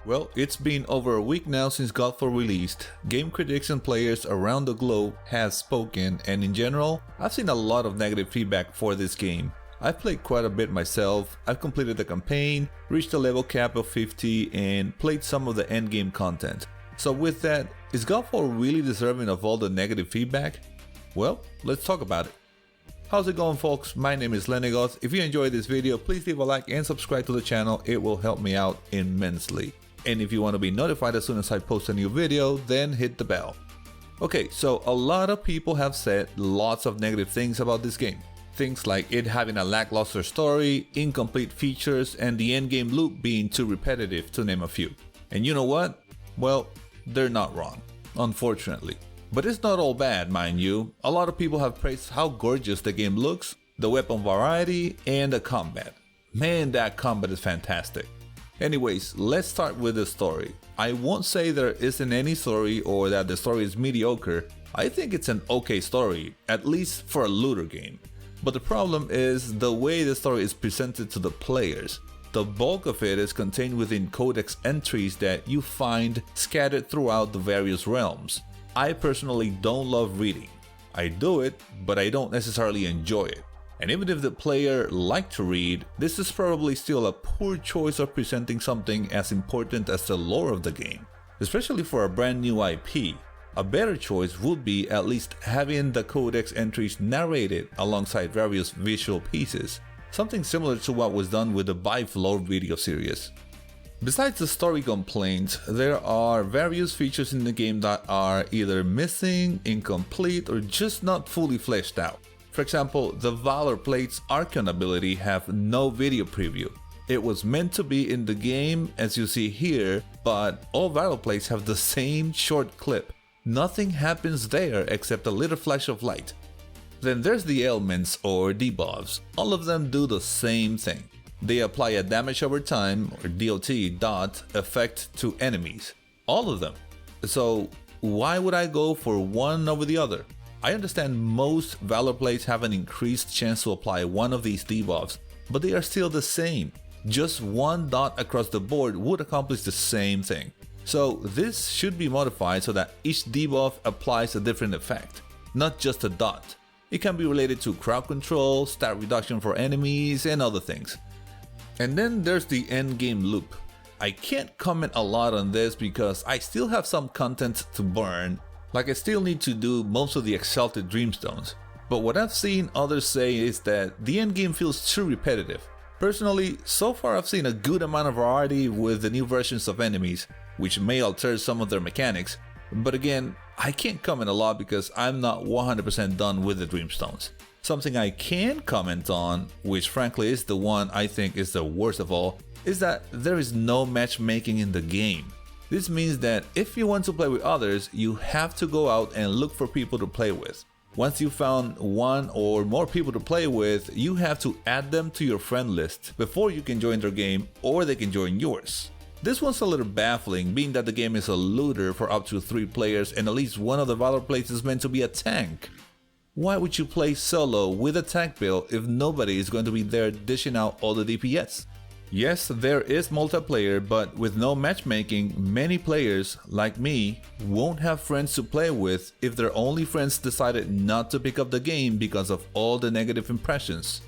Well, it's been over a week now since Godfall released. Game critics and players around the globe have spoken, and in general, I've seen a lot of negative feedback for this game. I've played quite a bit myself, I've completed the campaign, reached a level cap of 50, and played some of the endgame content. So with that, is Godfall really deserving of all the negative feedback? Well, let's talk about it. How's it going, folks? My name is Lenegoth. If you enjoyed this video, please leave a like and subscribe to the channel. It will help me out immensely. And if you want to be notified as soon as I post a new video, then hit the bell. Okay, so a lot of people have said lots of negative things about this game. Things like it having a lackluster story, incomplete features, and the endgame loop being too repetitive, to name a few. And you know what? Well, they're not wrong, unfortunately. But it's not all bad, mind you. A lot of people have praised how gorgeous the game looks, the weapon variety, and the combat. Man, that combat is fantastic. Anyways, let's start with the story. I won't say there isn't any story or that the story is mediocre. I think it's an okay story, at least for a looter game. But the problem is the way the story is presented to the players. The bulk of it is contained within codex entries that you find scattered throughout the various realms. I personally don't love reading. I do it, but I don't necessarily enjoy it. And even if the player likes to read, this is probably still a poor choice of presenting something as important as the lore of the game, especially for a brand new IP. A better choice would be at least having the codex entries narrated alongside various visual pieces, something similar to what was done with the Vive lore video series. Besides the story complaints, there are various features in the game that are either missing, incomplete, or just not fully fleshed out. For example, the Valor Plate's Archon ability have no video preview. It was meant to be in the game as you see here, but all Valor Plates have the same short clip. Nothing happens there except a little flash of light. Then there's the ailments or debuffs. All of them do the same thing. They apply a damage over time or DOT effect to enemies. All of them. So why would I go for one over the other? I understand most Valor Plates have an increased chance to apply one of these debuffs, but they are still the same. Just one dot across the board would accomplish the same thing. So this should be modified so that each debuff applies a different effect, not just a dot. It can be related to crowd control, stat reduction for enemies, and other things. And then there's the endgame loop. I can't comment a lot on this because I still have some content to burn, like I still need to do most of the Exalted Dreamstones. But what I've seen others say is that the endgame feels too repetitive. Personally, so far I've seen a good amount of variety with the new versions of enemies, which may alter some of their mechanics, but again, I can't comment a lot because I'm not 100% done with the Dreamstones. Something I can comment on, which frankly is the one I think is the worst of all, is that there is no matchmaking in the game. This means that if you want to play with others, you have to go out and look for people to play with. Once you found one or more people to play with, you have to add them to your friend list before you can join their game or they can join yours. This one's a little baffling, being that the game is a looter for up to 3 players and at least one of the Valor Plates is meant to be a tank. Why would you play solo with a tank build if nobody is going to be there dishing out all the DPS? Yes, there is multiplayer, but with no matchmaking, many players, like me, won't have friends to play with if their only friends decided not to pick up the game because of all the negative impressions.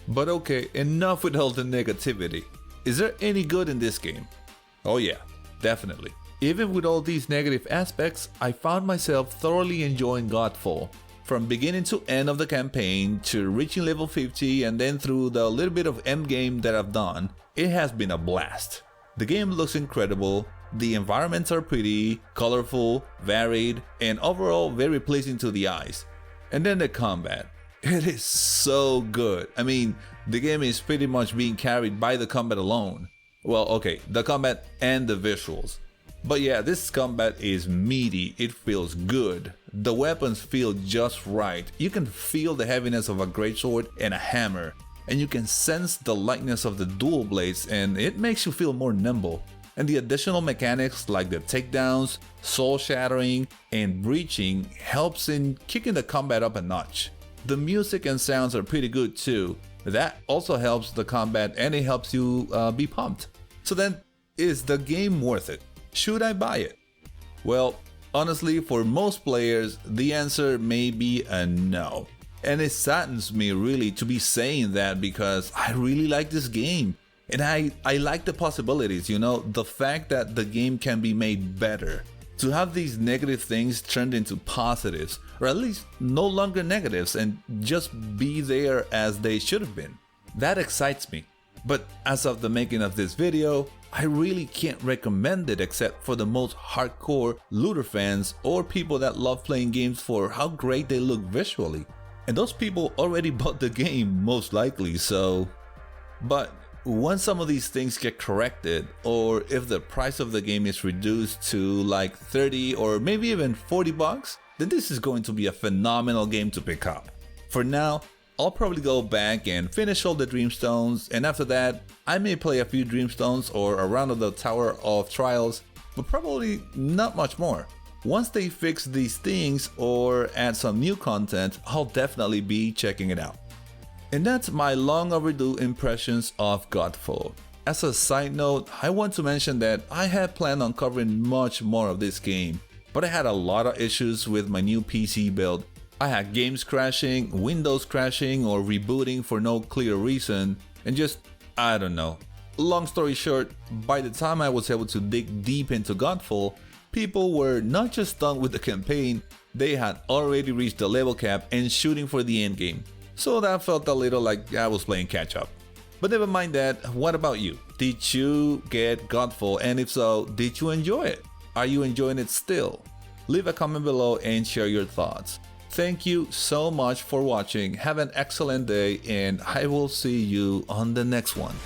But okay, enough with all the negativity. Is there any good in this game? Oh yeah, definitely. Even with all these negative aspects, I found myself thoroughly enjoying Godfall. From beginning to end of the campaign, to reaching level 50 and then through the little bit of endgame that I've done, it has been a blast. The game looks incredible, the environments are pretty, colorful, varied, and overall very pleasing to the eyes. And then the combat. It is so good. I mean, the game is pretty much being carried by the combat alone. Well, okay, the combat and the visuals. But yeah, this combat is meaty, it feels good. The weapons feel just right. You can feel the heaviness of a greatsword and a hammer, and you can sense the lightness of the dual blades, and it makes you feel more nimble. And the additional mechanics like the takedowns, soul shattering, and breaching helps in kicking the combat up a notch. The music and sounds are pretty good too. That also helps the combat and it helps you be pumped. So then, Is the game worth it? Should I buy it? Well, honestly, for most players, the answer may be a no. And it saddens me really to be saying that because I really like this game. And I like the possibilities, the fact that the game can be made better. To have these negative things turned into positives, or at least no longer negatives and just be there as they should have been. That excites me. But as of the making of this video, I really can't recommend it except for the most hardcore looter fans or people that love playing games for how great they look visually. And those people already bought the game most likely, so... But once some of these things get corrected, or if the price of the game is reduced to like 30 or maybe even 40 bucks, then this is going to be a phenomenal game to pick up. For now, I'll probably go back and finish all the Dreamstones, and after that, I may play a few Dreamstones or a round of the Tower of Trials, but probably not much more. Once they fix these things or add some new content, I'll definitely be checking it out. And that's my long overdue impressions of Godfall. As a side note, I want to mention that I had planned on covering much more of this game, but I had a lot of issues with my new PC build. I had games crashing, Windows crashing, or rebooting for no clear reason, and just, I don't know. Long story short, by the time I was able to dig deep into Godfall, people were not just done with the campaign, they had already reached the level cap and shooting for the endgame. So that felt a little like I was playing catch up. But never mind that, what about you? Did you get Godfall, and if so, did you enjoy it? Are you enjoying it still? Leave a comment below and share your thoughts. Thank you so much for watching, have an excellent day, and I will see you on the next one.